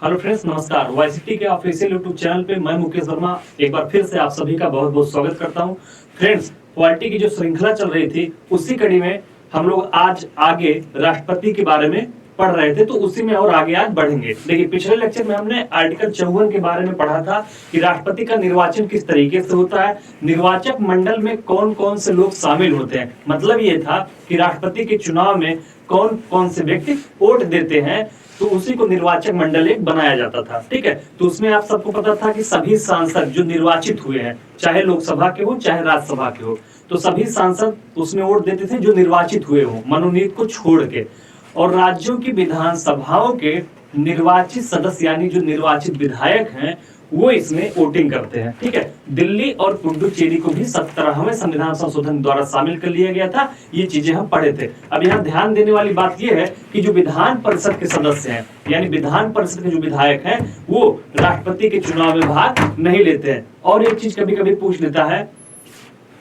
Hello friends, नमस्कार। YCT के official YouTube channel पे मैं मुकेश वर्मा एक बार फिर से आप सभी का बहुत बहुत स्वागत करता हूं। फ्रेंड्स, पॉलिटी की जो श्रृंखला चल रही थी उसी कड़ी में हम लोग आज आगे राष्ट्रपति के बारे में पढ़ रहे थे, तो उसी में और आगे आज बढ़ेंगे। देखिए, पिछले लेक्चर में हमने आर्टिकल 54 के बारे में पढ़ा था कि राष्ट्रपति का निर्वाचन किस तरीके से होता है, निर्वाचक मंडल में कौन कौन से लोग शामिल होते हैं। मतलब ये था कि राष्ट्रपति के चुनाव में कौन कौन से व्यक्ति वोट देते हैं, तो उसी को निर्वाचक मंडल एक बनाया जाता था। ठीक है, तो उसमें आप सबको पता था कि सभी सांसद जो निर्वाचित हुए हैं, चाहे लोकसभा के हो चाहे राज्यसभा के हो, तो सभी सांसद उसमें वोट देते थे जो निर्वाचित हुए हो, मनोनीत को छोड़ के। और राज्यों की विधानसभाओं के निर्वाचित सदस्य यानी जो निर्वाचित विधायक हैं वो इसमें वोटिंग करते हैं। ठीक है, दिल्ली और पुडुचेरी को भी 17वें संविधान संशोधन द्वारा शामिल कर लिया गया था। ये चीजें हम पढ़े थे। अब यहाँ ध्यान देने वाली बात ये है कि जो विधान परिषद के सदस्य हैं यानी विधान परिषद के जो विधायक हैं वो राष्ट्रपति के चुनाव में भाग नहीं लेते हैं। और एक चीज कभी कभी पूछ लेता है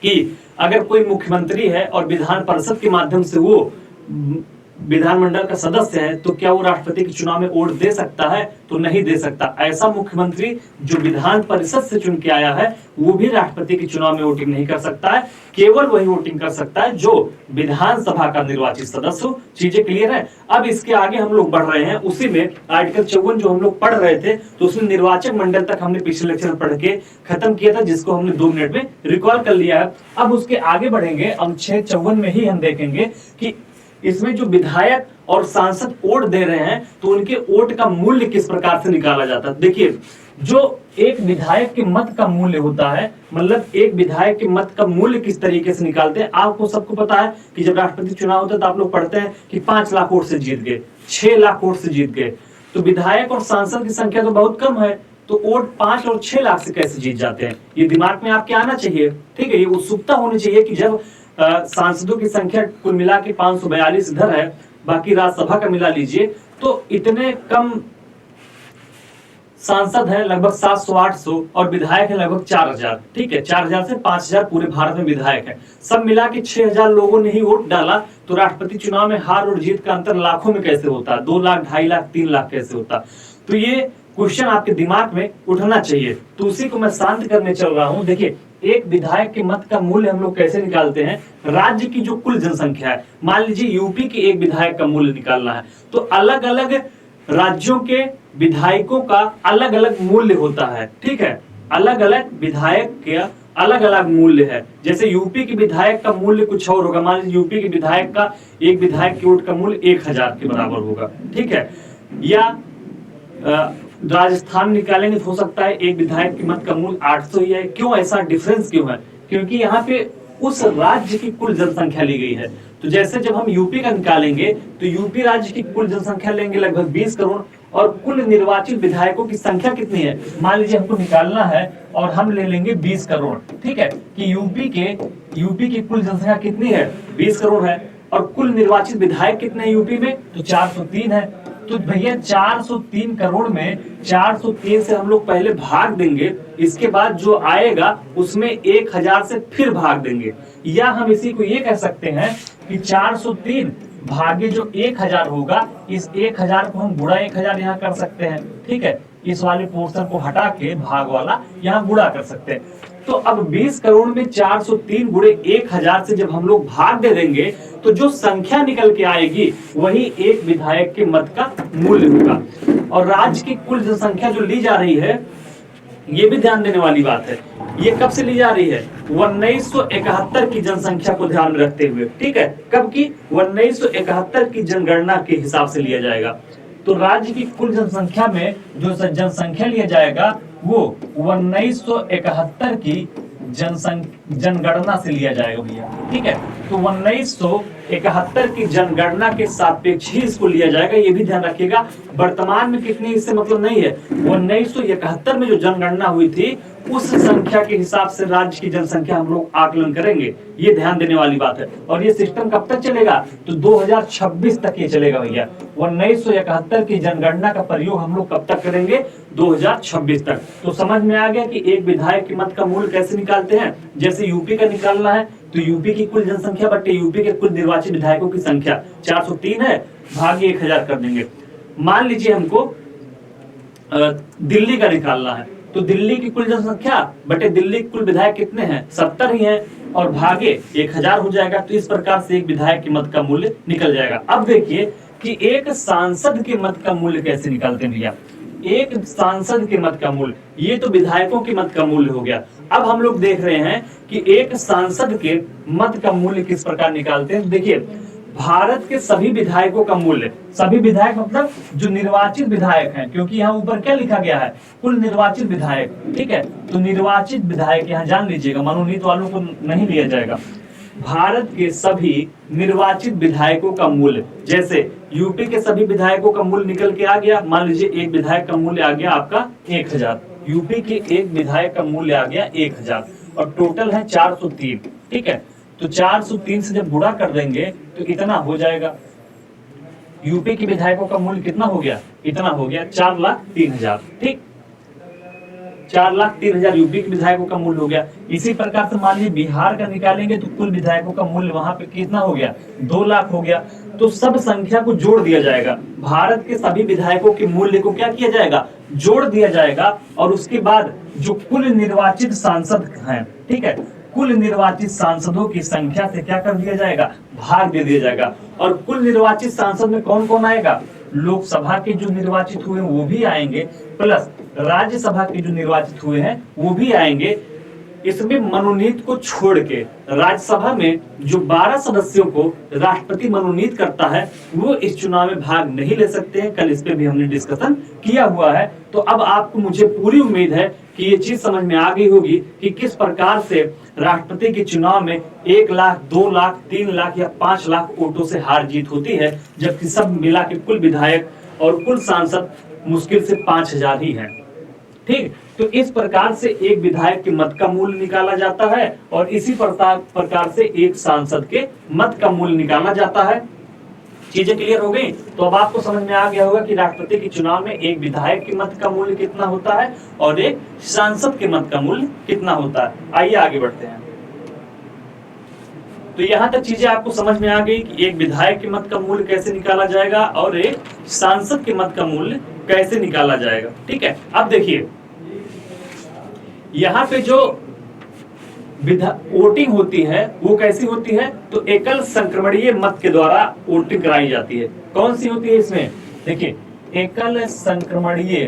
कि अगर कोई मुख्यमंत्री है और विधान परिषद के माध्यम से वो विधानमंडल का सदस्य है, तो क्या वो राष्ट्रपति के चुनाव में वोट दे सकता है? तो नहीं दे सकता। ऐसा मुख्यमंत्री जो विधान परिषद से चुन के आया है वो भी राष्ट्रपति के चुनाव में वोटिंग नहीं कर सकता है। केवल वही वोटिंग कर सकता है जो विधानसभा का निर्वाचित सदस्य हो। चीजें क्लियर है? अब इसके आगे हम लोग बढ़ रहे हैं। उसी में आर्टिकल 54 जो हम लोग पढ़ रहे थे, तो उसमें निर्वाचक मंडल तक हमने पिछले लेक्चर में पढ़ के खत्म किया था, जिसको हमने 2 मिनट में रिकॉल कर लिया है। अब उसके आगे बढ़ेंगे। अनुच्छेद 54 में ही हम देखेंगे कि इसमें जो विधायक और सांसद वोट दे रहे हैं तो उनके वोट का मूल्य किस प्रकार से निकाला जाता है। देखिए, जो एक विधायक के मत का मूल्य होता है, मतलब एक विधायक के मत का मूल्य किस तरीके से निकालते हैं, आपको सबको पता है कि जब राष्ट्रपति चुनाव होता है तो आप लोग पढ़ते हैं कि 5 लाख वोट से जीत गए, 6 लाख वोट से जीत गए। तो विधायक और सांसद की संख्या तो बहुत कम है, तो वोट 5 और 6 लाख से कैसे जीत जाते हैं, ये दिमाग में आपके आना चाहिए। ठीक है, ये उत्सुकता होनी चाहिए कि जब सांसदों की संख्या कुल मिला के 542 इधर है, बाकी राज्यसभा का मिला लीजिए तो इतने कम सांसद हैं, लगभग 700-800, और विधायक है लगभग 4000। ठीक है, 4000 से 5000 पूरे भारत में विधायक है। सब मिला के 6000 लोगों ने ही वोट डाला, तो राष्ट्रपति चुनाव में हार और जीत का अंतर लाखों में कैसे होता, 2 लाख, 2.5 लाख, 3 लाख कैसे होता? तो ये क्वेश्चन आपके दिमाग में उठना चाहिए, तो उसी को मैं शांत करने चल रहा हूं। देखिए, एक विधायक के मत का मूल्य हम लोग कैसे निकालते हैं, राज्य की जो कुल जनसंख्या है, मान लीजिए यूपी के एक विधायक का मूल्य निकालना है, तो अलग अलग राज्यों के विधायकों का अलग अलग मूल्य होता है। ठीक है, अलग अलग विधायक का अलग अलग मूल्य है। जैसे यूपी के विधायक का मूल्य कुछ और होगा, मान लीजिए यूपी के विधायक का एक विधायक के वोट का मूल्य 1000 के बराबर होगा। ठीक है, या राजस्थान निकालेंगे तो हो सकता है एक विधायक की मत का मूल्य 800 ही है। क्यों ऐसा डिफरेंस क्यों है? क्योंकि यहाँ पे उस राज्य की कुल जनसंख्या ली गई है। तो जैसे जब हम यूपी का निकालेंगे तो यूपी राज्य की कुल जनसंख्या लेंगे लगभग 20 करोड़, और कुल निर्वाचित विधायकों की संख्या कितनी है, मान लीजिए हमको निकालना है और हम ले लेंगे 20 करोड़। ठीक है, कि यूपी की कुल जनसंख्या कितनी है, 20 करोड़ है, और कुल निर्वाचित विधायक कितने हैं यूपी में, तो 403 है। तो भैया 403 करोड़ में 403 से हम लोग पहले भाग देंगे, इसके बाद जो आएगा उसमें 1000 से फिर भाग देंगे। या हम इसी को ये कह सकते हैं कि 403 भागे जो 1000 होगा, इस 1000 को हम गुणा 1000 यहाँ कर सकते हैं। ठीक है, इस वाले पोर्शन को हटा के भाग वाला यहाँ गुणा कर सकते हैं। तो अब 20 करोड़ में 403 गुणे 1000 से जब हम लोग भाग दे देंगे तो जो संख्या निकल के आएगी वही एक विधायक के मत का मूल्य होगा। और राज्य की कुल जनसंख्या जो ली जा रही है, ये भी ध्यान देने वाली बात है, ये कब से ली जा रही है, 1971 की जनसंख्या को ध्यान में रखते हुए। ठीक है, कब की, 1971 की जनगणना के हिसाब से लिया जाएगा। तो राज्य की कुल जनसंख्या में जो जनसंख्या लिया जाएगा वो 1971 की जनगणना से लिया जाएगा भैया। ठीक है, तो 1971 की जनगणना के सापेक्ष ही इसको लिया जाएगा, ये भी ध्यान रखिएगा। वर्तमान में कितनी इससे मतलब नहीं है, 1971 में जो जनगणना हुई थी उस संख्या के हिसाब से राज्य की जनसंख्या हम लोग आकलन करेंगे, ये ध्यान देने वाली बात है। और ये सिस्टम कब तक चलेगा, तो 2026 तक ये चलेगा भैया। 1971 की जनगणना का प्रयोग हम लोग कब तक करेंगे, 2026 तक। तो समझ में आ गया कि एक विधायक की मत का मूल्य कैसे निकालते हैं। जैसे यूपी का निकालना है तो यूपी की कुल जनसंख्या बटे यूपी के कुल निर्वाचित विधायकों की संख्या 403 है, भागे 1000 कर देंगे। मान लीजिए हमको दिल्ली का निकालना है, तो दिल्ली की कुल जनसंख्या बटे दिल्ली के कुल विधायक कितने हैं, 70 ही हैं, और भागे 1000 हो जाएगा। तो इस प्रकार से एक विधायक के मत का मूल्य निकल जाएगा। अब देखिए कि एक सांसद के मत का मूल्य कैसे निकालते हैं भैया। एक सांसद के मत का मूल्य, ये तो विधायकों के मत का मूल्य हो गया। अब हम लोग देख रहे हैं कि एक सांसद के मत का मूल्य किस प्रकार निकालते हैं। देखिए, भारत के सभी विधायकों का मूल्य, सभी विधायक मतलब जो निर्वाचित विधायक हैं, क्योंकि यहाँ ऊपर क्या लिखा गया है, कुल निर्वाचित विधायक, ठीक है। तो निर्वाचित विधायक यहाँ जान लीजिएगा, मनोनीत वालों को नहीं लिया जाएगा। भारत के सभी निर्वाचित विधायकों का मूल्य, जैसे यूपी के सभी विधायकों का मूल्य निकल के आ गया। मान लीजिए एक विधायक का मूल्य आ गया आपका 1000, यूपी के एक विधायक का मूल्य आ गया 1000, और टोटल है 403, ठीक है। तो 403 से जब गुणा कर देंगे तो इतना हो जाएगा। यूपी के विधायकों का मूल्य कितना हो गया, इतना हो गया 4,03,000, ठीक। 4,03,000 यूपी के विधायकों का मूल्य हो गया। इसी प्रकार से मान लीजिए बिहार का निकालेंगे तो कुल विधायकों का मूल्य वहां पे कितना हो गया, 2 लाख हो गया। तो सब संख्या को जोड़ दिया जाएगा, भारत के सभी विधायकों के मूल्य को क्या किया जाएगा, जोड़ दिया जाएगा, और उसके बाद जो कुल निर्वाचित सांसद हैं, ठीक है, कुल निर्वाचित सांसदों की संख्या से क्या कर दिया जाएगा, भाग दे दिया जाएगा। और कुल निर्वाचित सांसद में कौन कौन आएगा, लोकसभा के जो निर्वाचित हुए हैं वो भी आएंगे, प्लस राज्यसभा के जो निर्वाचित हुए हैं वो भी आएंगे। इसमें मनोनीत को छोड़ के राज्यसभा में जो 12 सदस्यों को राष्ट्रपति मनोनीत करता है वो इस चुनाव में भाग नहीं ले सकते हैं। कल इस पे भी हमने डिस्कशन किया हुआ है। तो अब आपको, मुझे पूरी उम्मीद है कि ये चीज समझ में आ गई होगी कि किस प्रकार से राष्ट्रपति के चुनाव में 1 लाख, 2 लाख, 3 लाख या 5 लाख वोटों से हार जीत होती है, जबकि सब मिला के कुल विधायक और कुल सांसद मुश्किल से 5000 ही हैं, ठीक। तो इस प्रकार से एक विधायक के मत का मूल्य निकाला जाता है और इसी प्रकार से एक सांसद के मत का मूल्य निकाला जाता है। चीजें क्लियर हो गई? तो अब आपको समझ में आ गया होगा कि राष्ट्रपति के चुनाव में एक विधायक के मत का मूल्य कितना होता है और एक सांसद के मत का मूल्य कितना होता है। आइए आगे बढ़ते हैं। तो यहां तक चीजें आपको समझ में आ गई कि एक विधायक के मत का मूल्य कैसे निकाला जाएगा और एक सांसद के मत का मूल्य कैसे निकाला जाएगा, ठीक है। अब देखिए, यहाँ पे जो वोटिंग होती है वो कैसी होती है, तो एकल संक्रमणीय मत के द्वारा वोटिंग कराई जाती है। कौन सी होती है इसमें, देखिए, एकल संक्रमणीय,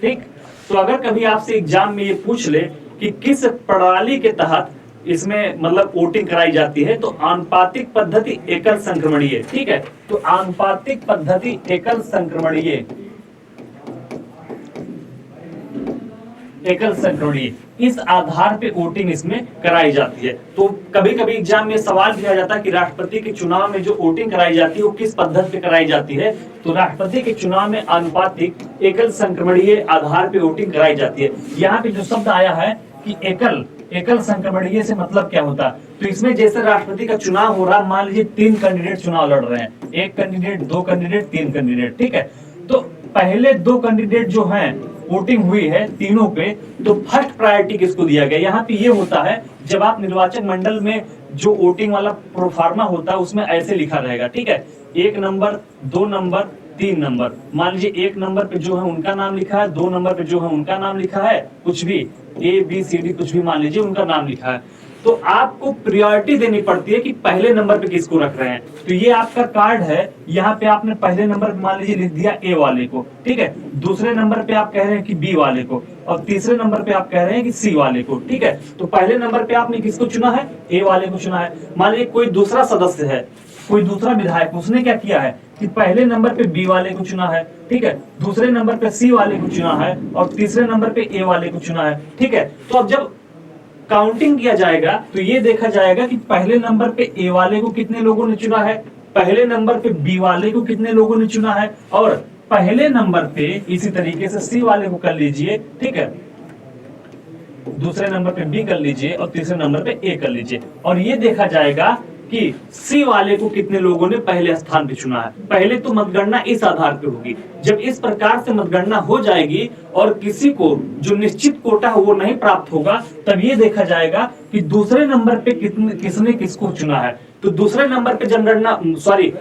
ठीक। तो अगर कभी आपसे एग्जाम में ये पूछ ले कि किस प्रणाली के तहत इसमें मतलब वोटिंग कराई जाती है, तो आनुपातिक पद्धति एकल संक्रमणीय, ठीक है। तो आनुपातिक पद्धति एकल संक्रमणीय, एकल संक्रमणीय, इस आधार पे वोटिंग इसमें कराई जाती है। तो कभी कभी एग्जाम में सवाल किया जाता है कि राष्ट्रपति के चुनाव में जो वोटिंग कराई जाती है वो किस पद्धति पे कराई जाती है, तो राष्ट्रपति के चुनाव में आनुपातिक एकल संक्रमणीय आधार पे वोटिंग कराई जाती है। यहाँ पे जो शब्द आया है कि एकल संक्रमणीय से मतलब क्या होता है, तो इसमें जैसे राष्ट्रपति का चुनाव हो रहा, मान लीजिए 3 कैंडिडेट चुनाव लड़ रहे हैं, 1 कैंडिडेट, 2 कैंडिडेट, 3 कैंडिडेट, ठीक है। तो पहले 2 कैंडिडेट जो हैं वोटिंग हुई है तीनों पे, तो फर्स्ट प्रायोरिटी किसको दिया गया। यहाँ पे ये होता है जब आप निर्वाचन मंडल में जो वोटिंग वाला प्रोफार्मा होता है उसमें ऐसे लिखा रहेगा, ठीक है, 1 नंबर, 2 नंबर, 3 नंबर। मान लीजिए 1 नंबर पे जो है उनका नाम लिखा है, 2 नंबर पे जो है उनका नाम लिखा है, कुछ भी ABCD कुछ भी मान लीजिए उनका नाम लिखा है। तो आपको प्रायोरिटी देनी पड़ती है कि पहले नंबर पे किसको रख रहे हैं। तो ये आपका कार्ड है, यहाँ पे आपने पहले नंबर पे मान लीजिए लिख दिया A वाले को, ठीक है, दूसरे नंबर पे आप कह रहे हैं कि B वाले को, और तीसरे नंबर पे आप कह रहे हैं कि C वाले को, ठीक है। तो पहले नंबर पे आपने किसको चुना है, A वाले को चुना है। मान लीजिए कोई दूसरा सदस्य है, कोई दूसरा विधायक, उसने क्या किया है कि पहले नंबर पे B वाले को चुना है, ठीक है, दूसरे नंबर पे C वाले को चुना है और तीसरे नंबर पे A वाले को चुना है, ठीक है। तो अब जब काउंटिंग किया जाएगा तो ये देखा जाएगा कि पहले नंबर पे A वाले को कितने लोगों ने चुना है, पहले नंबर पे B वाले को कितने लोगों ने चुना है, और पहले नंबर पे इसी तरीके से C वाले को कर लीजिए, ठीक है, दूसरे नंबर पे B कर लीजिए और तीसरे नंबर पे A कर लीजिए, और ये देखा जाएगा कि C वाले को कितने लोगों ने पहले स्थान पे चुना है। पहले तो मतगणना इस आधार पे होगी। जब इस प्रकार से मतगणना हो जाएगी और किसी को जो निश्चित कोटा है वो नहीं प्राप्त होगा, तब ये देखा जाएगा कि दूसरे नंबर पे किसने किसको चुना है। तो दूसरे नंबर पे जनगणना सॉरी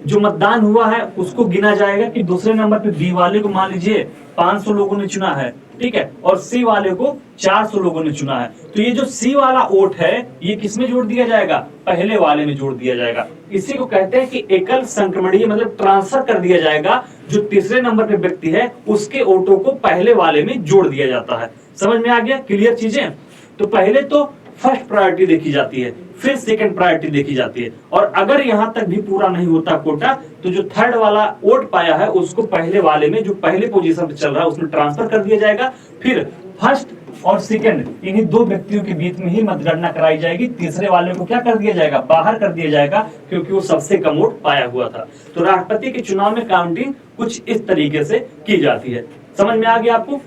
जो मतदान हुआ है उसको गिना जाएगा कि दूसरे नंबर पे बी वाले को मान लीजिए 500 लोगों ने चुना है, ठीक है, और सी वाले को 400 लोगों ने चुना है, तो ये जो सी वाला वोट है ये किसमें जोड़ दिया जाएगा, पहले वाले में जोड़ दिया जाएगा। इसी को कहते हैं कि एकल संक्रमणीय, मतलब ट्रांसफर कर दिया जाएगा, जो तीसरे नंबर पे व्यक्ति है उसके वोटों को पहले वाले में जोड़ दिया जाता है। समझ में आ गया, क्लियर चीजें। तो पहले तो फर्स्ट प्रायोरिटी देखी जाती है, फिर सेकंड प्रायोरिटी देखी जाती है, और अगर यहां तक भी पूरा नहीं होता कोटा तो जो थर्ड वाला वोट पाया है उसको पहले वाले में, जो पहले पोजीशन पे चल रहा है उसमें ट्रांसफर कर दिया जाएगा। फिर फर्स्ट और सेकंड इन्हीं दो व्यक्तियों के बीच में ही मतगणना कराई जाएगी, तीसरे वाले को क्या कर दिया जाएगा, बाहर कर दिया जाएगा, क्योंकि वो सबसे कम वोट पाया हुआ था। तो राष्ट्रपति के चुनाव में काउंटिंग कुछ इस तरीके से की जाती है। समझ में आ गया आपको।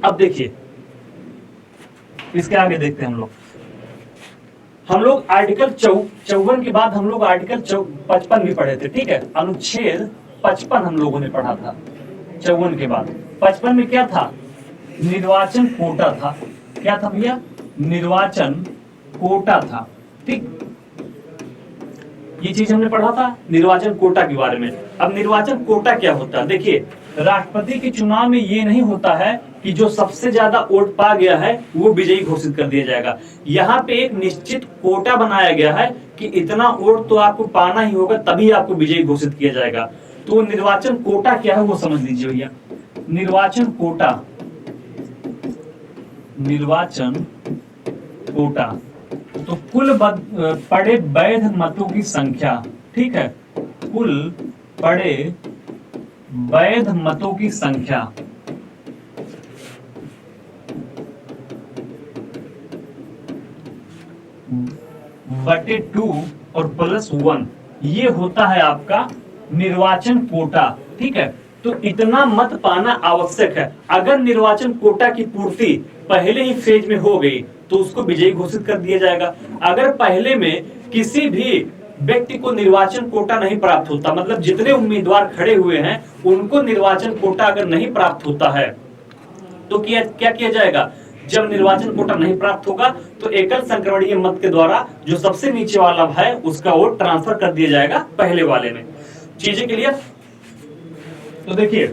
अब देखिए इसके आगे देखते हैं हम लोग आर्टिकल 54 के बाद हम लोग आर्टिकल 55 भी पढ़े थे, ठीक है, अनुच्छेद 55 हम लोगों ने पढ़ा था 54 के बाद। 55 में क्या था, निर्वाचन कोटा था। क्या था भैया, निर्वाचन कोटा था, ठीक, ये चीज हमने पढ़ा था निर्वाचन कोटा के बारे में। अब निर्वाचन कोटा क्या होता है, देखिए राष्ट्रपति के चुनाव में ये नहीं होता है कि जो सबसे ज्यादा वोट पा गया है वो विजयी घोषित कर दिया जाएगा। यहाँ पे एक निश्चित कोटा बनाया गया है कि इतना वोट तो आपको पाना ही होगा तभी आपको विजयी घोषित किया जाएगा। तो निर्वाचन कोटा क्या है वो समझ लीजिए भैया। निर्वाचन कोटा, निर्वाचन कोटा तो कुल पड़े वैध मतों की संख्या, ठीक है, कुल पड़े वैध मतों की संख्या बटे 2 और +1, ये होता है आपका निर्वाचन कोटा, ठीक है। तो इतना मत पाना आवश्यक है। अगर निर्वाचन कोटा की पूर्ति पहले ही फेज में हो गई तो उसको विजयी घोषित कर दिया जाएगा। अगर पहले में किसी भी व्यक्ति को निर्वाचन कोटा नहीं प्राप्त होता, मतलब जितने उम्मीदवार खड़े हुए हैं उनको निर्वाचन कोटा अगर नहीं प्राप्त होता है तो क्या किया जाएगा, जब निर्वाचन कोटा नहीं प्राप्त होगा तो एकल संक्रमणीय मत के द्वारा जो सबसे नीचे वाला है उसका वोट ट्रांसफर कर दिया जाएगा पहले वाले में। चीजें क्लियर। तो देखिए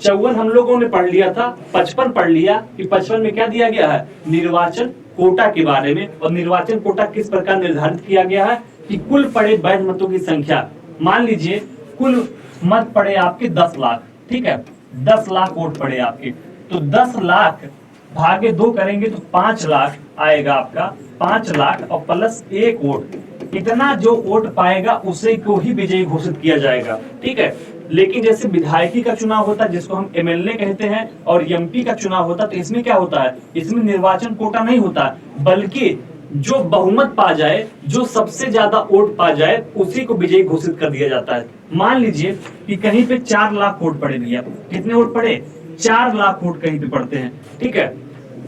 54 हम लोगों ने पढ़ लिया था, 55 पढ़ लिया कि 55 में क्या दिया गया है, निर्वाचन कोटा के बारे में। और निर्वाचन कोटा किस प्रकार निर्धारित किया गया है कि कुल पड़े वैध मतों की संख्या, मान लीजिए कुल मत पड़े आपके 10 लाख, ठीक है, 10 लाख वोट पड़े आपके, तो 10 लाख भागे 2 करेंगे तो 5 लाख आएगा आपका, 5 लाख और +1 वोट, इतना जो वोट पाएगा उसे को ही विजयी घोषित किया जाएगा, ठीक है। लेकिन जैसे विधायकी का चुनाव होता है जिसको हम एमएलए कहते हैं और एमपी का चुनाव होता है, तो इसमें क्या होता है, इसमें निर्वाचन कोटा नहीं होता, बल्कि जो बहुमत पा जाए, जो सबसे ज्यादा वोट पा जाए उसी को विजयी घोषित कर दिया जाता है। मान लीजिए कि कहीं पे 4 लाख वोट पड़े भैया, कितने वोट पड़े, 4 लाख वोट कहीं पे पड़ते हैं, ठीक है।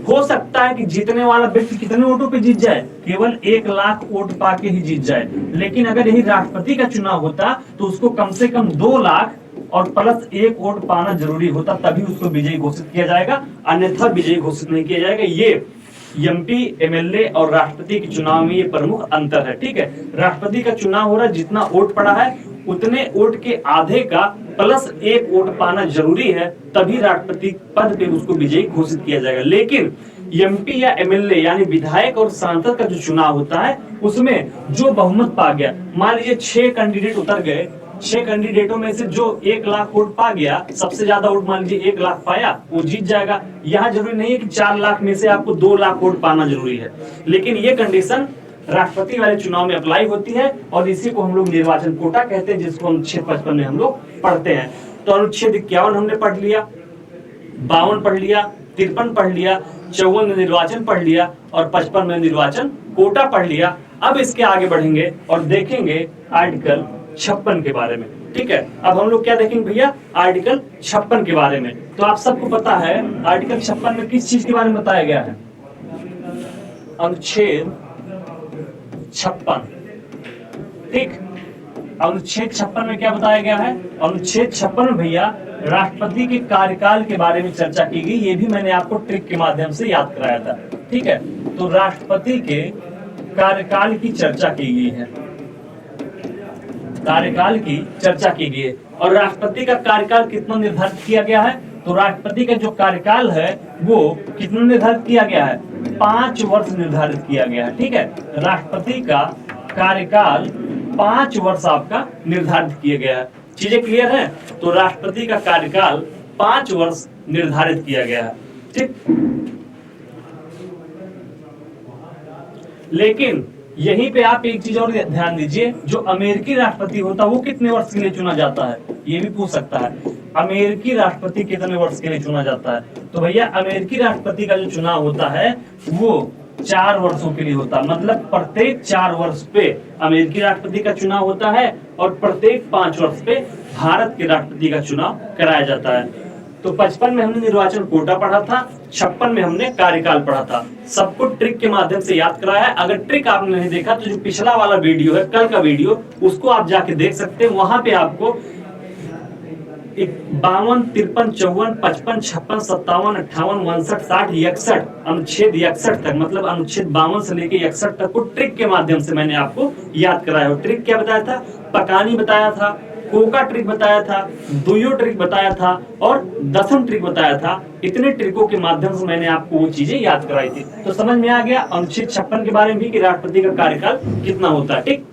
हो सकता है कि जीतने वाला व्यक्ति कितने वोटों पे जीत जाए, केवल 1 लाख वोट पाके ही जीत जाए। लेकिन अगर यही राष्ट्रपति का चुनाव होता तो उसको कम से कम 2 लाख और +1 वोट पाना जरूरी होता, तभी उसको विजयी घोषित किया जाएगा, अन्यथा विजयी घोषित नहीं किया जाएगा। ये एमपी, एमएलए और राष्ट्रपति के चुनाव में ये प्रमुख अंतर है, ठीक है। राष्ट्रपति का चुनाव हो रहा है, जितना वोट पड़ा है उतने वोट के आधे का +1 वोट पाना जरूरी है, तभी राष्ट्रपति पद पे उसको विजयी घोषित किया जाएगा। लेकिन एमपी या एमएलए यानी विधायक और सांसद का जो चुनाव होता है उसमें जो बहुमत पा गया, मान लीजिए 6 कैंडिडेट उतर गए, 6 कैंडिडेटों में से जो 1 लाख वोट पा गया, सबसे ज्यादा वोट मान लीजिए 1 लाख पाया, वो जीत जाएगा। यहाँ जरूरी नहीं है कि 4 लाख में से आपको 2 लाख वोट पाना जरूरी है, लेकिन ये कंडीशन राष्ट्रपति वाले चुनाव में अप्लाई होती है और इसी को हम लोग निर्वाचन कोटा कहते हैं, जिसको अनुच्छेद 55 में हम लोग पढ़ते हैं। तो अनुच्छेद 51 हमने पढ़ लिया, 52 पढ़ लिया, 53 पढ़ लिया, 54 में निर्वाचन पढ़ लिया और 55 में निर्वाचन कोटा पढ़ लिया। अब इसके आगे बढ़ेंगे और देखेंगे आर्टिकल 56 के बारे में, ठीक है। अब हम लोग क्या देखेंगे भैया, आर्टिकल 56 के बारे में। तो आप सबको पता है आर्टिकल 56 में किस चीज के बारे में बताया गया है, अनुच्छेद 56, ठीक। अनुच्छेद 56 में क्या बताया गया है, अनुच्छेद 56 में भैया राष्ट्रपति के कार्यकाल के बारे में चर्चा की गई, ये भी मैंने आपको ट्रिक के माध्यम से याद कराया था, ठीक है। तो राष्ट्रपति के कार्यकाल की चर्चा की गई है, कार्यकाल की चर्चा की गई है। और राष्ट्रपति का कार्यकाल कितना निर्धारित किया गया है? तो राष्ट्रपति का जो कार्यकाल है वो कितना निर्धारित किया गया है? 5 वर्ष निर्धारित किया गया है। ठीक है, राष्ट्रपति का कार्यकाल 5 वर्ष आपका निर्धारित किया गया है। चीजें क्लियर है? तो राष्ट्रपति का कार्यकाल 5 वर्ष निर्धारित किया गया है। ठीक, लेकिन यहीं पे आप एक चीज और ध्यान दीजिए, जो अमेरिकी राष्ट्रपति होता है वो कितने वर्ष के लिए चुना जाता है, ये भी पूछ सकता है। अमेरिकी राष्ट्रपति कितने वर्ष के लिए चुना जाता है? तो भैया अमेरिकी राष्ट्रपति का जो चुनाव होता है वो 4 वर्षों के लिए होता है। मतलब प्रत्येक 4 वर्ष पे अमेरिकी राष्ट्रपति का चुनाव होता है और प्रत्येक 5 वर्ष पे भारत के राष्ट्रपति का चुनाव कराया जाता है। तो 55 में हमने निर्वाचन कोटा पढ़ा था, 56 में हमने कार्यकाल पढ़ा था। सबको ट्रिक के माध्यम से याद कराया है। अगर ट्रिक आपने नहीं देखा तो जो पिछला वाला वीडियो है, कल का वीडियो, उसको आप जाके देख सकते हैं। वहां पे आपको 52, 53, 54, 55, 56, 57, 58, 59, 60, 61 अनुच्छेद 61 तक, मतलब अनुच्छेद 52 से लेके 61 तक को ट्रिक के माध्यम से मैंने आपको याद कराया है। ट्रिक क्या बताया था? पकानी बताया था, कोका ट्रिक बताया था, दुयो ट्रिक बताया था और दसम ट्रिक बताया था। इतने ट्रिकों के माध्यम से मैंने आपको वो चीजें याद कराई थी। तो समझ में आ गया अनुच्छेद 56 के बारे में भी कि राष्ट्रपति का कार्यकाल कितना होता है। ठीक,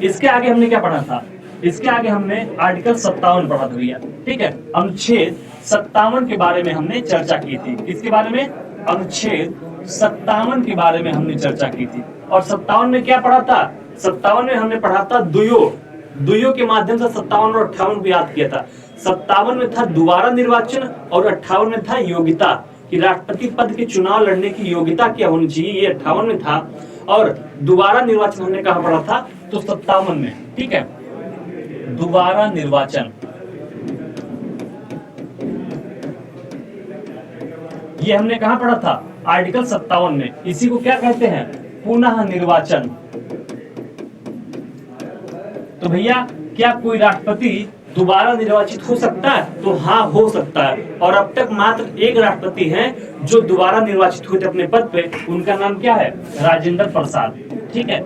इसके आगे हमने क्या पढ़ा था? इसके आगे हमने आर्टिकल 57 पढ़ा था भैया। ठीक है, अनुच्छेद 57 के बारे में हमने चर्चा की थी। किसके बारे में? अनुच्छेद 57 के बारे में हमने चर्चा की थी। और 57 में क्या पढ़ा था? 57 में हमने पढ़ा था दुयो के माध्यम से 57 और 58 को याद किया था। 57 में था दोबारा निर्वाचन और 58 में था योग्यता, कि राष्ट्रपति पद के चुनाव लड़ने की योग्यता क्या होनी चाहिए, ये 58 में था। और दोबारा निर्वाचन हमने कहा पढ़ा था? तो 57 में। ठीक है, दोबारा निर्वाचन, ये हमने कहा पढ़ा था? आर्टिकल 57 में। इसी को क्या कहते हैं? पुनः निर्वाचन। तो भैया क्या कोई राष्ट्रपति दोबारा निर्वाचित हो सकता है? तो हाँ, हो सकता है। और अब तक मात्र एक राष्ट्रपति हैं जो दोबारा निर्वाचित हुए थे अपने पद पे। उनका नाम क्या है? राजेंद्र प्रसाद। ठीक है,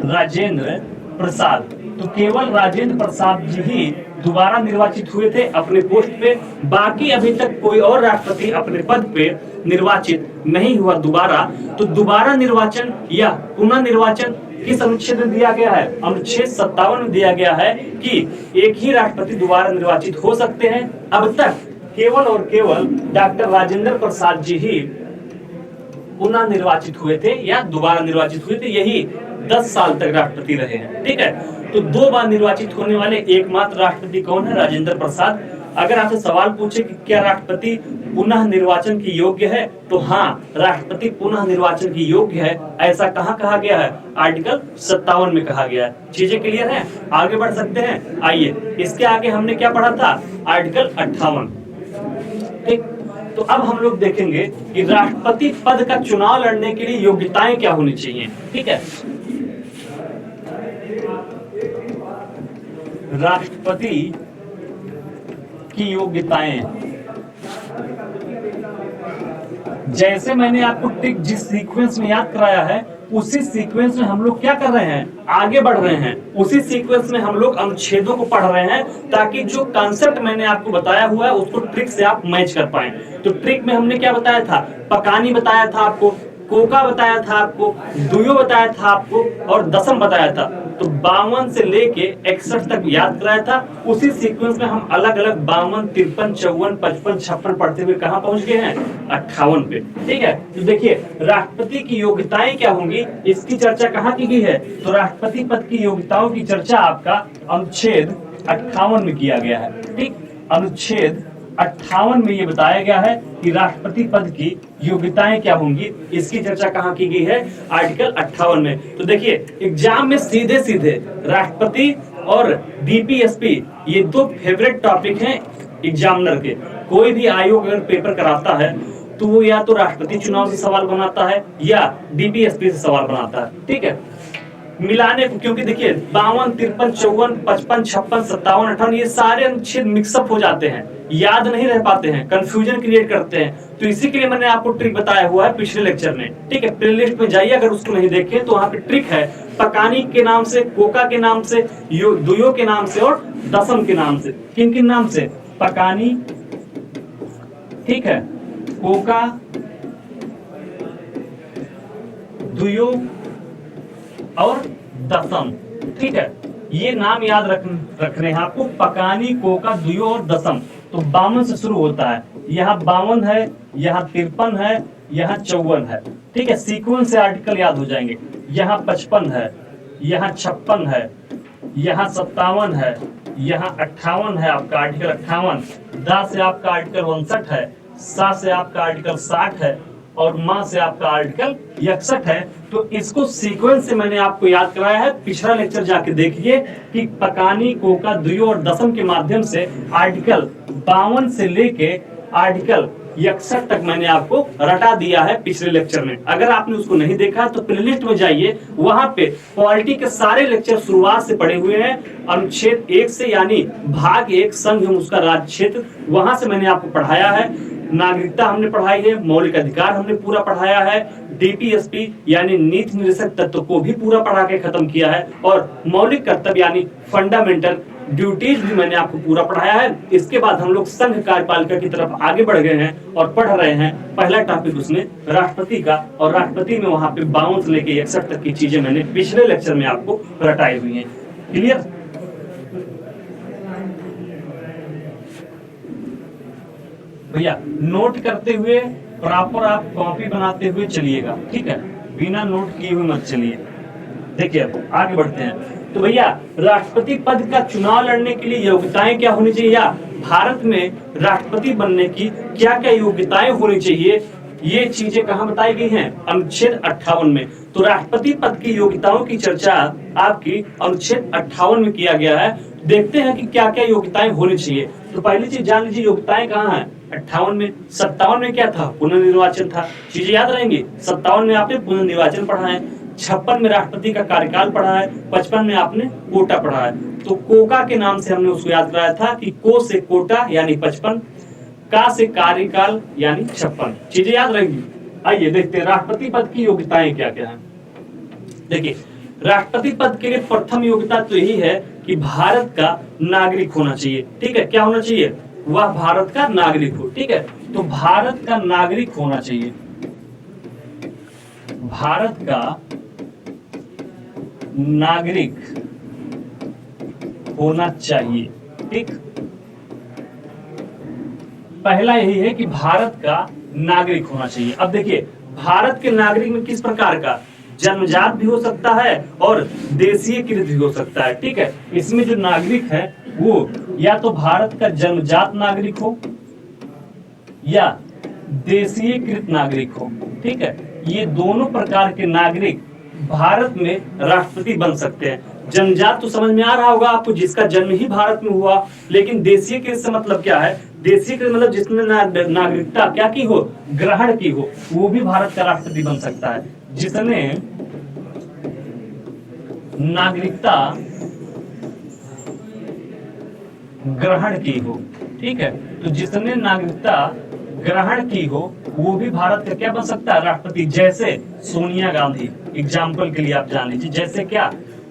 राजेंद्र प्रसाद। तो केवल राजेंद्र प्रसाद जी ही दोबारा निर्वाचित हुए थे अपने पोस्ट पे। बाकी अभी तक कोई और राष्ट्रपति अपने पद पे निर्वाचित नहीं हुआ दोबारा। तो दोबारा निर्वाचन या पुनः निर्वाचन किस अनुच्छेद में दिया गया है? अनुच्छेद 57 में दिया गया है कि एक ही राष्ट्रपति दोबारा निर्वाचित हो सकते हैं। अब तक केवल और केवल डॉक्टर राजेंद्र प्रसाद जी ही पुनः निर्वाचित हुए थे या दोबारा निर्वाचित हुए थे। यही 10 साल तक राष्ट्रपति रहे हैं। ठीक है, तो 2 बार निर्वाचित होने वाले एकमात्र राष्ट्रपति कौन है? राजेंद्र प्रसाद। अगर आपसे सवाल पूछे कि क्या राष्ट्रपति पुनः निर्वाचन की योग्य है, तो हाँ, राष्ट्रपति पुनः निर्वाचन की योग्य है। ऐसा कहाँ कहा गया है? आर्टिकल 57 में कहा गया है। चीजें क्लियर हैं? आगे बढ़ सकते हैं। आइए, इसके आगे हमने क्या पढ़ा था? आर्टिकल 58। ठीक, तो अब हम लोग देखेंगे कि राष्ट्रपति पद का चुनाव लड़ने के लिए योग्यताएं क्या होनी चाहिए। ठीक है, राष्ट्रपति की योग्यताएं, जैसे मैंने आपको ट्रिक जिस सीक्वेंस में याद कराया है, उसी सीक्वेंस में हम लोग क्या कर रहे हैं? आगे बढ़ रहे हैं। उसी सीक्वेंस में हम लोग अनुच्छेदों को पढ़ रहे हैं ताकि जो कॉन्सेप्ट मैंने आपको बताया हुआ है उसको ट्रिक से आप मैच कर पाए। तो ट्रिक में हमने क्या बताया था? पकानी बताया था आपको, कोका बताया था आपको, दुयो बताया था आपको और दसम बताया था। तो 52 से लेके 61 तक याद कराया था। उसी सीक्वेंस में हम अलग अलग 52, 53, 54, 55, 56 पढ़ते हुए कहां पहुंच गए हैं? 58 पे। ठीक है, तो देखिए राष्ट्रपति की योग्यताएं क्या होंगी, इसकी चर्चा कहां की गई है? तो राष्ट्रपति पद की योग्यताओं की चर्चा आपका अनुच्छेद 58 में किया गया है। ठीक, अनुच्छेद 58 में ये बताया गया है कि राष्ट्रपति पद की योग्यताएं क्या होंगी। इसकी चर्चा कहां की गई है? आर्टिकल 58 में। तो देखिए एग्जाम में सीधे सीधे राष्ट्रपति और बीपीएसपी ये 2 फेवरेट टॉपिक हैं एग्जामिनर के। कोई भी आयोग अगर पेपर कराता है तो वो या तो राष्ट्रपति चुनाव से सवाल बनाता है या बीपीएसपी से सवाल बनाता है। ठीक है, मिलाने को, क्योंकि देखिए 52, 53, 54, 55, 56, 57, 58 ये सारे अनुच्छेद मिक्सअप हो जाते हैं, याद नहीं रह पाते हैं, कंफ्यूजन क्रिएट करते हैं। तो तो इसी के लिए मैंने आपको ट्रिक बताया हुआ है पिछले लेक्चर में, ठीक है। प्लेलिस्ट में जाइए, अगर उसको नहीं देखे तो वहां पे ट्रिक है, पकानी के नाम से, कोका के नाम से, दुयो के नाम से और दसम के नाम से। किन किन नाम से? पकानी, ठीक है, कोका, दुयो और दसम, ठीक है। ये नाम याद रखने हैं आपको, पकानी, कोका, दुयो और दसम। तो 52 से शुरू होता है, यहाँ 52 है, यहाँ 53 है, यहाँ 54 है, ठीक है। सीक्वेंस से आर्टिकल याद हो जाएंगे। यहाँ 55 है, यहाँ 56 है, यहाँ 57 है, यहाँ 58 है, आपका आर्टिकल 58, दा से आपका आर्टिकल 59 है, सा से आपका आर्टिकल 60 है और मां से आपका आर्टिकल 61 है। तो इसको सीक्वेंस से मैंने आपको याद कराया है। पिछला लेक्चर जाके देखिए कि पकानी, कोका, दुयो और दसम के माध्यम से आर्टिकल 52 से लेके आर्टिकल 61 तक मैंने आपको रटा दिया है पिछले लेक्चर में। अगर आपने उसको नहीं देखा तो प्लेलिस्ट में जाइए, वहां पे पॉलिटी के सारे लेक्चर शुरुआत से पढ़े हुए हैं। अनुच्छेद 1 से यानी भाग 1 संघ एवं उसका राज्य क्षेत्र, वहां से मैंने आपको पढ़ाया है। नागरिकता हमने पढ़ाई है, मौलिक अधिकार हमने पूरा पढ़ाया है, डीपीएसपी यानी नीति निर्देशक तत्व को भी पूरा पढ़ा के खत्म किया है, और मौलिक कर्तव्य यानी फंडामेंटल ड्यूटीज भी मैंने आपको पूरा पढ़ाया है। इसके बाद हम लोग संघ कार्यपालिका की तरफ आगे बढ़ गए हैं और पढ़ रहे हैं पहला टॉपिक उसमें राष्ट्रपति का, और राष्ट्रपति में वहां पे 52 से लेके 61 तक की चीजें मैंने पिछले लेक्चर में आपको रटाई हुई हैं। क्लियर? भैया नोट करते हुए प्रॉपर आप कॉपी बनाते हुए चलिएगा, ठीक है, बिना नोट किए हुए मत चलिए। देखिए अब आगे बढ़ते हैं। तो भैया राष्ट्रपति पद का चुनाव लड़ने के लिए योग्यताएं क्या होनी चाहिए, या भारत में राष्ट्रपति बनने की क्या क्या योग्यताएं होनी चाहिए, ये चीजें कहाँ बताई गई हैं? अनुच्छेद 58 में। तो राष्ट्रपति पद की योग्यताओं की चर्चा आपकी अनुच्छेद 58 में किया गया है। देखते हैं कि क्या क्या योग्यताएं होनी चाहिए। तो पहली चीज जान लीजिए योग्यताएं कहाँ है। 58 में, 57 में क्या था? पुनर्निर्वाचन था। चीजें याद रहेंगी। 57 में आपने पुनर्निर्वाचन पढ़ा है, 56 में राष्ट्रपति का कार्यकाल पढ़ा है, 55 में आपने कोटा पढ़ा है। तो कोका के नाम से हमने उसको याद कराया था कि को से कोटा यानी 55, का से कार्यकाल यानी 56। चीजें याद रहेंगी। आइए देखते हैं राष्ट्रपति पद की योग्यताएं क्या क्या है। देखिए राष्ट्रपति पद के लिए प्रथम योग्यता तो यही है कि भारत का नागरिक होना चाहिए, ठीक है। क्या होना चाहिए? वह भारत का नागरिक हो, ठीक है। तो भारत का नागरिक होना चाहिए, भारत का नागरिक होना चाहिए, ठीक। पहला यही है कि भारत का नागरिक होना चाहिए। अब देखिए भारत के नागरिक में किस प्रकार का? जन्मजात भी हो सकता है और देशीयकृत भी हो सकता है, ठीक है। इसमें जो नागरिक है वो या तो भारत का जन्मजात नागरिक हो या देशीयकृत नागरिक हो, ठीक है। ये दोनों प्रकार के नागरिक भारत में राष्ट्रपति बन सकते हैं। जन्मजात तो समझ में आ रहा होगा आपको, जिसका जन्म ही भारत में हुआ। लेकिन देशीयकृत से मतलब क्या है? देशीयकृत मतलब जिसने नागरिकता क्या की हो? ग्रहण की हो, वो भी भारत का राष्ट्रपति बन सकता है। जिसने नागरिकता ग्रहण की हो, ठीक है। तो जिसने नागरिकता ग्रहण की हो वो भी भारत का क्या बन सकता है? राष्ट्रपति। जैसे सोनिया गांधी, एग्जाम्पल के लिए आप जान लीजिए, जैसे क्या?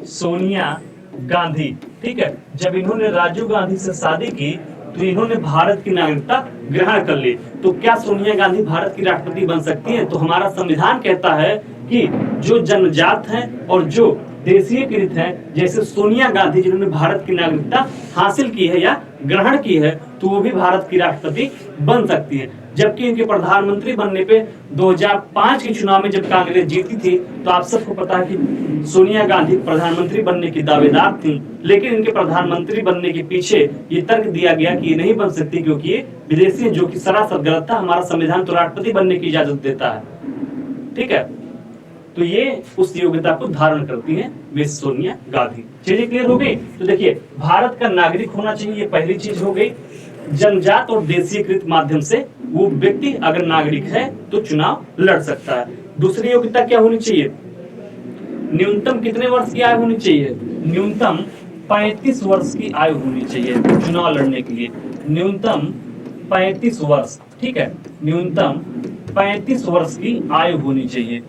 सोनिया गांधी, ठीक है। जब इन्होंने राजीव गांधी से शादी की तो इन्होंने भारत की नागरिकता ग्रहण कर ली। तो क्या सोनिया गांधी भारत की राष्ट्रपति बन सकती है? तो हमारा संविधान कहता है कि जो जन्मजात हैं और जो देशीयकृत हैं, जैसे सोनिया गांधी जिन्होंने भारत की नागरिकता हासिल की है या ग्रहण की है, तो वो भी भारत की राष्ट्रपति बन सकती है। जबकि इनके प्रधानमंत्री बनने पे 2005 के चुनाव में जब कांग्रेस जीती थी तो आप सबको पता है कि सोनिया गांधी प्रधानमंत्री बनने की दावेदार थी, लेकिन इनके प्रधानमंत्री बनने के पीछे ये तर्क दिया गया कि ये नहीं बन सकती क्योंकि ये विदेशी है, जो कि सरासर गलत था। हमारा संविधान तो राष्ट्रपति बनने की इजाजत देता है, ठीक है। तो ये उस योग्यता को धारण करती है मिस सोनिया गांधी। चीजें क्लियर हो गई? तो देखिए भारत का नागरिक होना चाहिए, ये पहली चीज हो गई। जन्मजात और देशीयकृत माध्यम से वो व्यक्ति अगर नागरिक है तो चुनाव लड़ सकता है। दूसरी योग्यता क्या होनी चाहिए? न्यूनतम कितने वर्ष की आयु होनी चाहिए? न्यूनतम 35 वर्ष की आयु होनी चाहिए चुनाव लड़ने के लिए। न्यूनतम 35 वर्ष, ठीक है, न्यूनतम 35 वर्ष की आयु होनी चाहिए।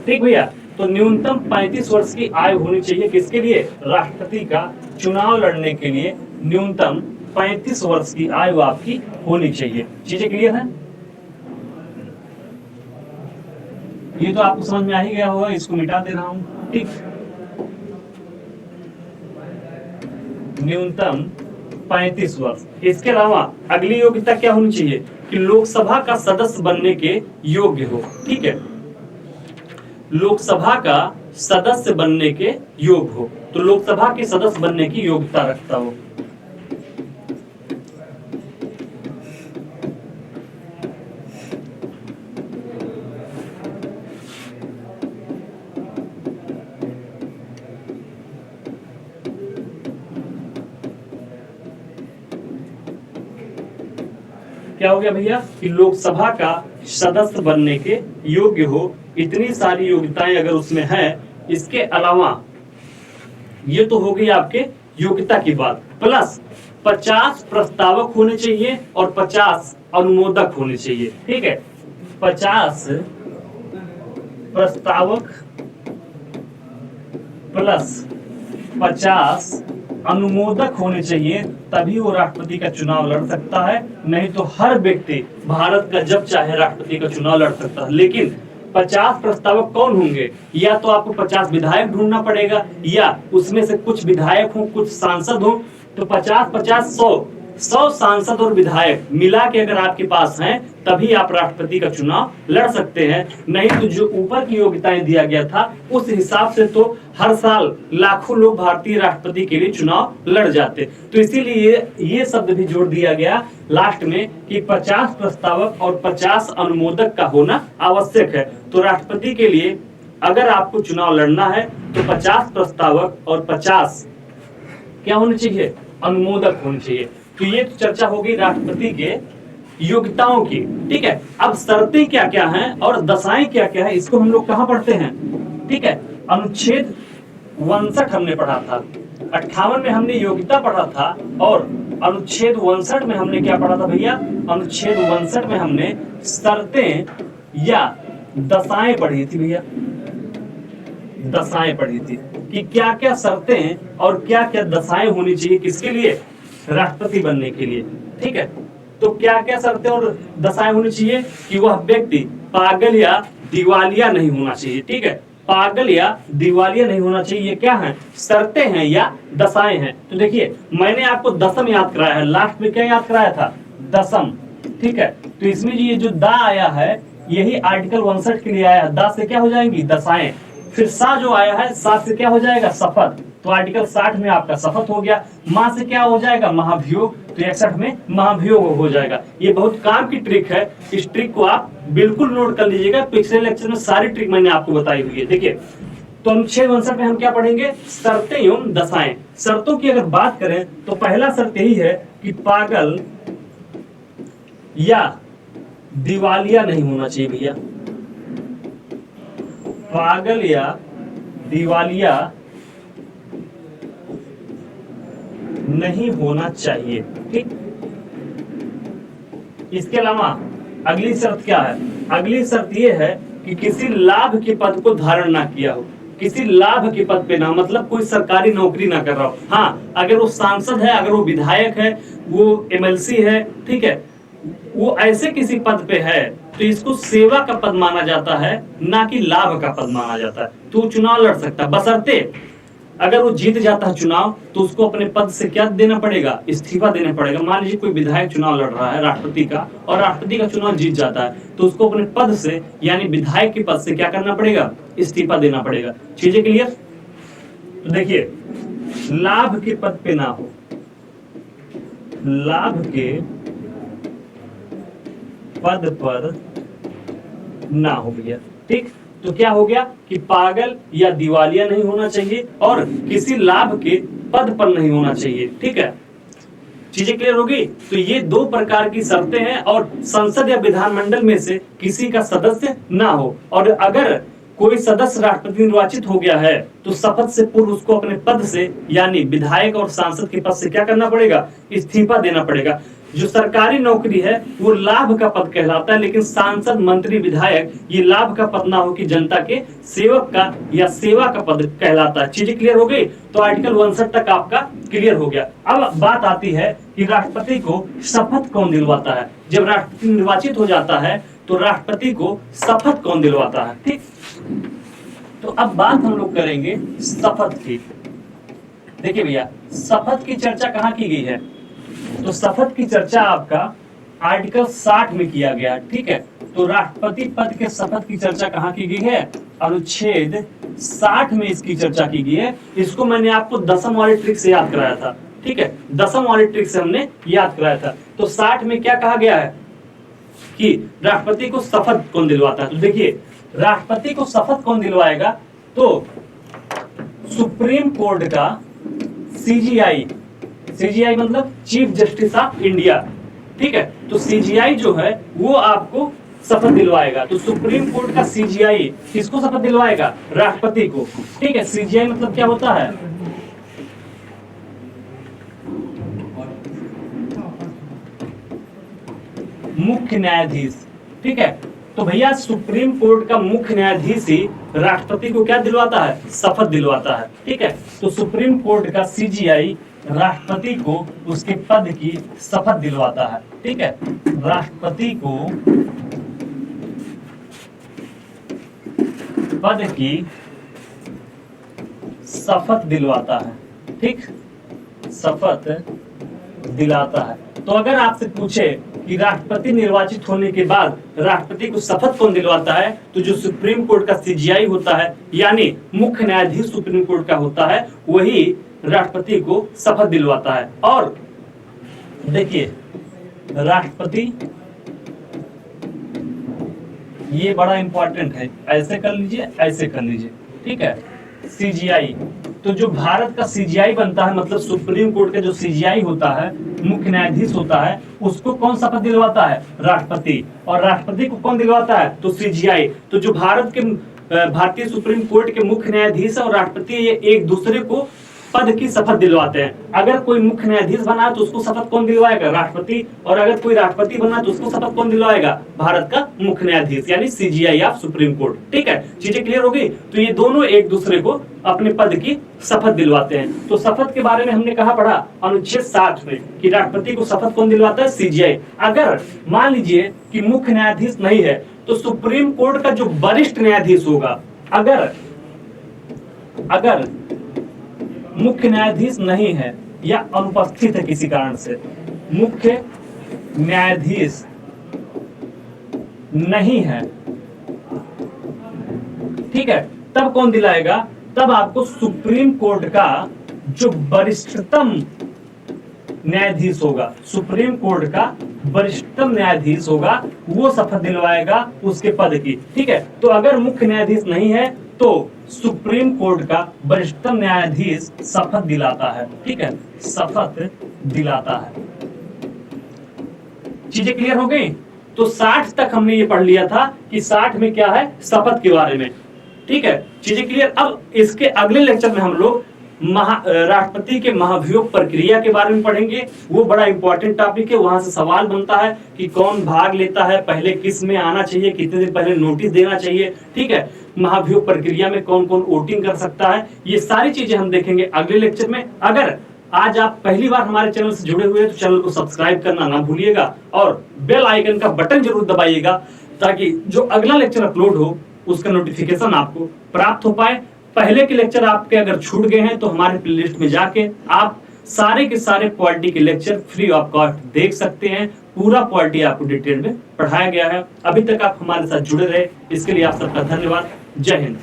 ठीक भैया, तो न्यूनतम 35 वर्ष की आयु होनी चाहिए किसके लिए? राष्ट्रपति का चुनाव लड़ने के लिए न्यूनतम 35 वर्ष की आयु आपकी होनी चाहिए। चीजें क्लियर है? ये तो आपको समझ में आ ही गया होगा, इसको मिटा दे रहा हूं। ठीक, न्यूनतम 35 वर्ष। इसके अलावा अगली योग्यता क्या होनी चाहिए कि लोकसभा का सदस्य बनने के योग्य हो। ठीक है, लोकसभा का सदस्य बनने के योग्य हो, तो लोकसभा के सदस्य बनने की योग्यता रखता हो। क्या हो गया भैया कि लोकसभा का सदस्य बनने के योग्य हो। इतनी सारी योग्यताएं अगर उसमें है, इसके अलावा ये तो हो गई आपके योग्यता की बात, प्लस 50 प्रस्तावक होने चाहिए और 50 अनुमोदक होने चाहिए। ठीक है, 50 प्रस्तावक प्लस 50 अनुमोदक होने चाहिए, तभी वो राष्ट्रपति का चुनाव लड़ सकता है। नहीं तो हर व्यक्ति भारत का जब चाहे राष्ट्रपति का चुनाव लड़ सकता है। लेकिन 50 प्रस्तावक कौन होंगे? या तो आपको 50 विधायक ढूंढना पड़ेगा, या उसमें से कुछ विधायक हो, कुछ सांसद हो। तो 50-50 100 सांसद और विधायक मिला के अगर आपके पास हैं, तभी आप राष्ट्रपति का चुनाव लड़ सकते हैं। नहीं तो जो ऊपर की योग्यताएं दिया गया था उस हिसाब से तो हर साल लाखों लोग भारतीय राष्ट्रपति के लिए चुनाव लड़ जाते। तो इसीलिए ये शब्द भी जोड़ दिया गया लास्ट में कि 50 प्रस्तावक और 50 अनुमोदक का होना आवश्यक है। तो राष्ट्रपति के लिए अगर आपको चुनाव लड़ना है तो 50 प्रस्तावक और 50 क्या होने चाहिए? अनुमोदक होने चाहिए। तो ये तो चर्चा होगी राष्ट्रपति के योग्यताओं की। ठीक है, अब शर्तें क्या क्या हैं और दशाएं क्या क्या है, इसको हम लोग कहां पढ़ते हैं? ठीक है, अनुच्छेद 59 हमने पढ़ा था, 58 में हमने योग्यता पढ़ा था, और अनुच्छेद 59 में हमने क्या पढ़ा था भैया? अनुच्छेद 59 में हमने शर्तें या दशाएं पढ़ी थी भैया, दशाएं पढ़ी थी कि क्या क्या शर्तें और क्या क्या दशाएं होनी चाहिए किसके लिए? राष्ट्रपति बनने के लिए। ठीक है, तो क्या क्या शर्तें और दशाएं होनी चाहिए कि वह व्यक्ति पागल या दिवालिया नहीं होना चाहिए। ठीक है, पागल या दिवालिया नहीं होना चाहिए। ये क्या है? शर्तें हैं या दशाएं हैं। तो देखिए, मैंने आपको दशम याद कराया है, लास्ट में क्या याद कराया था? दशम। ठीक है, तो इसमें ये जो दा आया है यही आर्टिकल 59 के लिए आया है। दा से क्या हो जाएंगी? दशाएं। फिर सा जो आया है, सा से क्या हो जाएगा? शपथ। तो आर्टिकल 60 में आपका शपथ हो गया। मां से क्या हो जाएगा? महाभियोग। तो 61 में महाभियोग हो जाएगा। ये बहुत काम की ट्रिक है, इस ट्रिक को आप बिल्कुल नोट कर लीजिएगा। पिछले लेक्चर में सारी ट्रिक मैंने आपको बताई हुई है। देखिए, तो अनुच्छेद 59 में हम क्या पढ़ेंगे? शर्तें एवं दशाएं। शर्तों की अगर बात करें तो पहला शर्त यही है कि पागल या दिवालिया नहीं होना चाहिए भैया, पागल या दिवालिया नहीं होना चाहिए। ठीक, इसके अलावा अगली शर्त क्या है? अगली शर्त यह है कि किसी लाभ के पद को धारण ना किया हो। किसी लाभ के पद पे ना, मतलब कोई सरकारी नौकरी ना कर रहा हो। हाँ, अगर वो सांसद है, अगर वो विधायक है, वो एमएलसी है, ठीक है, वो ऐसे किसी पद पे है तो इसको सेवा का पद माना जाता है, ना कि लाभ का पद माना जाता है। तो वो चुनाव लड़ सकता है, बशर्ते अगर वो जीत जाता है चुनाव तो उसको अपने पद से क्या देना पड़ेगा? इस्तीफा देना पड़ेगा। मान लीजिए कोई विधायक चुनाव लड़ रहा है राष्ट्रपति का, और राष्ट्रपति का चुनाव जीत जाता है, तो उसको अपने पद से यानी विधायक के पद से क्या करना पड़ेगा? इस्तीफा देना पड़ेगा। चीजें क्लियर? तो देखिए, लाभ के पद पे ना हो, लाभ के पद पर ना हो भैया। ठीक, तो क्या हो गया कि पागल या दिवालिया नहीं होना चाहिए और किसी लाभ के पद पर नहीं होना चाहिए। ठीक है, चीजें क्लियर होगी? तो ये दो प्रकार की शर्तें हैं, और संसद या विधानमंडल में से किसी का सदस्य ना हो। और अगर कोई सदस्य राष्ट्रपति निर्वाचित हो गया है तो शपथ से पूर्व उसको अपने पद से यानी विधायक और सांसद के पद से क्या करना पड़ेगा? इस्तीफा देना पड़ेगा। जो सरकारी नौकरी है वो लाभ का पद कहलाता है, लेकिन सांसद, मंत्री, विधायक ये लाभ का पद ना हो कि जनता के सेवक का या सेवा का पद कहलाता है। चीजें क्लियर हो गई? तो आर्टिकल 59 तक आपका क्लियर हो गया। अब बात आती है कि राष्ट्रपति को शपथ कौन दिलवाता है। जब राष्ट्रपति निर्वाचित हो जाता है तो राष्ट्रपति को शपथ कौन दिलवाता है, ठीक। तो अब बात हम लोग करेंगे शपथ की। देखिए भैया, शपथ की चर्चा कहाँ की गई है? तो शपथ की चर्चा आपका आर्टिकल 60 में किया गया, ठीक है। तो राष्ट्रपति पद के शपथ की चर्चा कहाँ की गई है? अनुच्छेद 60 में इसकी चर्चा की गई है। इसको मैंने आपको दसम वाले ट्रिक से याद कराया था, ठीक है। दसम वाले ट्रिक से हमने याद कराया था। तो 60 में क्या कहा गया है कि राष्ट्रपति को शपथ कौन दिलवाता है? तो देखिए, राष्ट्रपति को शपथ कौन दिलवाएगा? तो सुप्रीम कोर्ट का सीजीआई, सीजीआई मतलब चीफ जस्टिस ऑफ इंडिया, ठीक है। तो सीजीआई जो है वो आपको शपथ दिलवाएगा। तो सुप्रीम कोर्ट का सीजीआई किसको शपथ दिलवाएगा? राष्ट्रपति को, ठीक है। सीजीआई मतलब क्या होता है? मुख्य न्यायाधीश, ठीक है। तो भैया सुप्रीम कोर्ट का मुख्य न्यायाधीश ही राष्ट्रपति को क्या दिलवाता है? शपथ दिलवाता है, ठीक है। तो सुप्रीम कोर्ट का सीजीआई राष्ट्रपति को उसके पद की शपथ दिलवाता है, ठीक है। राष्ट्रपति को पद की शपथ दिलवाता है, ठीक, शपथ दिलाता है। तो अगर आपसे पूछे कि राष्ट्रपति निर्वाचित होने के बाद राष्ट्रपति को शपथ कौन दिलवाता है, तो जो सुप्रीम कोर्ट का सीजीआई होता है, यानी मुख्य न्यायाधीश सुप्रीम कोर्ट का होता है, वही राष्ट्रपति को शपथ दिलवाता है। और देखिए, राष्ट्रपति, ये बड़ा इंपॉर्टेंट है, ऐसे कर लीजिए, ऐसे कर लीजिए, ठीक है। सीजीआई, तो जो भारत का सीजीआई बनता है, मतलब सुप्रीम कोर्ट का जो सीजीआई होता है, मुख्य न्यायाधीश होता है, उसको कौन शपथ दिलवाता है? राष्ट्रपति। और राष्ट्रपति को कौन दिलवाता है? तो सीजीआई। तो जो भारतीय सुप्रीम कोर्ट के मुख्य न्यायाधीश और राष्ट्रपति, ये एक दूसरे को पद की शपथ दिलवाते हैं। अगर कोई मुख्य न्यायाधीश बना तो उसको शपथ कौन दिलवाएगा? राष्ट्रपति। और अगर कोई राष्ट्रपति बना तो उसको शपथ कौन दिलवाएगा? भारत का मुख्य न्यायाधीश, यानी सीजीआई ऑफ सुप्रीम कोर्ट, ठीक है। चीजें क्लियर हो गई? तो ये दोनों एक दूसरे को अपने पद की शपथ दिलवाते हैं। तो शपथ के बारे में हमने कहा पढ़ा अनुच्छेद 60 में कि राष्ट्रपति को शपथ कौन दिलवाता है? सीजीआई। अगर मान लीजिए कि मुख्य न्यायाधीश नहीं है तो सुप्रीम कोर्ट का जो वरिष्ठ न्यायाधीश होगा, अगर मुख्य न्यायाधीश नहीं है या अनुपस्थित है किसी कारण से, मुख्य न्यायाधीश नहीं है, ठीक है, तब कौन दिलाएगा? तब आपको सुप्रीम कोर्ट का जो वरिष्ठतम न्यायाधीश होगा, सुप्रीम कोर्ट का वरिष्ठतम न्यायाधीश होगा, वो शपथ दिलवाएगा उसके पद की, ठीक है। तो अगर मुख्य न्यायाधीश नहीं है तो सुप्रीम कोर्ट का वरिष्ठतम न्यायाधीश शपथ दिलाता है, ठीक है, शपथ दिलाता है। चीजें क्लियर हो गई? तो 60 तक हमने ये पढ़ लिया था कि 60 में क्या है, शपथ के बारे में, ठीक है। चीजें क्लियर? अब इसके अगले लेक्चर में हम लोग राष्ट्रपति के महाभियोग प्रक्रिया के बारे में पढ़ेंगे। वो बड़ा इंपॉर्टेंट टॉपिक है, वहां से सवाल बनता है कि कौन भाग लेता है, पहले किस में आना चाहिए, कितने दिन पहले नोटिस देना चाहिए, ठीक है। महाभियोग प्रक्रिया में कौन कौन वोटिंग कर सकता है, ये सारी चीजें हम देखेंगे अगले लेक्चर में। अगर आज आप पहली बार हमारे चैनल से जुड़े हुए हैं तो चैनल को सब्सक्राइब करना ना भूलिएगा और बेल आइकन का बटन जरूर दबाइएगा ताकि जो अगला लेक्चर अपलोड हो उसका नोटिफिकेशन आपको प्राप्त हो पाए। पहले के लेक्चर आपके अगर छूट गए हैं तो हमारे प्लेलिस्ट में जाके आप सारे के सारे पॉलिटी के लेक्चर फ्री ऑफ कॉस्ट देख सकते हैं। पूरा पॉलिटी आपको डिटेल में पढ़ाया गया है। अभी तक आप हमारे साथ जुड़े रहे, इसके लिए आप सबका धन्यवाद। जय हिंद।